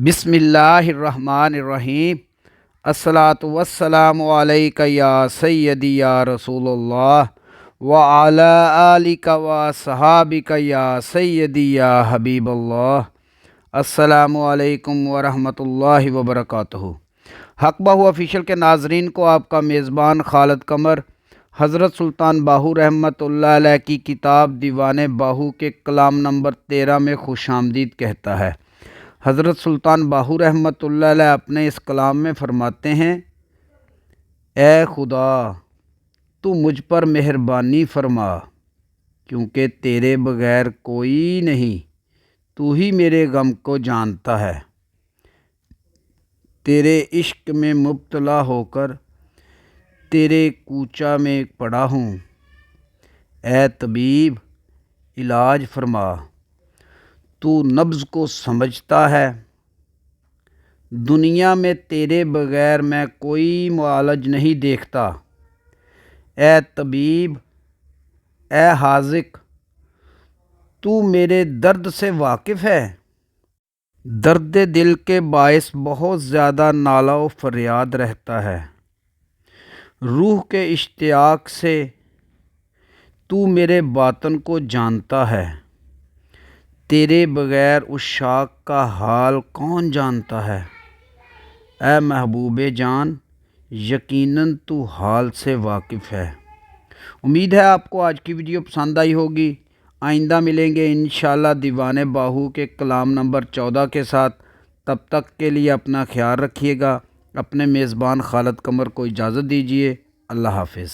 बिस्मिल्लाहिर्रहमानिर्रहीम। अस्सलातु वस्सलामु अलैका या सय्यदी या रसूलुल्लाह व अला आलिका व सहाबिका या सय्यदी या हबीबल्लाह। अस्सलामु अलैकुम व रहमतुल्लाहि व बरकातुहू। हक बाहू ऑफिशियल के नाजरीन को आपका मेज़बान खालिद कमर हज़रत सुल्तान बाहू रहमतुल्लाह अलैह की किताब दीवान बाहू के कलाम नंबर 13 में खुशामदीद कहता है। हज़रत सुल्तान बाहू रहमतुल्लाह अलैह अपने इस कलाम में फरमाते हैं, ए खुदा तू मुझ पर मेहरबानी फरमा, क्योंकि तेरे बग़ैर कोई नहीं, तू ही मेरे गम को जानता है। तेरे इश्क में मुब्तला होकर तेरे कूचा में पड़ा हूँ। ए तबीब इलाज फरमा, तू नब्ज़ को समझता है। दुनिया में तेरे बग़ैर मैं कोई मुआलज नहीं देखता। ए तबीब, ए हाज़िक, तू मेरे दर्द से वाकिफ़ है। दर्द दिल के बायस बहुत ज़्यादा नाला व फरियाद रहता है। रूह के इश्तियाक से तू मेरे बातन को जानता है। तेरे बग़ैर उस शाख का हाल कौन जानता है। ए महबूबे जान, यकीनन तू हाल से वाकिफ़ है। उम्मीद है आपको आज की वीडियो पसंद आई होगी। आइंदा मिलेंगे इंशाअल्लाह दीवाने बाहू के कलाम नंबर 14 के साथ। तब तक के लिए अपना ख्याल रखिएगा। अपने मेज़बान खालिद कमर को इजाज़त दीजिए। अल्लाह हाफ़िज़।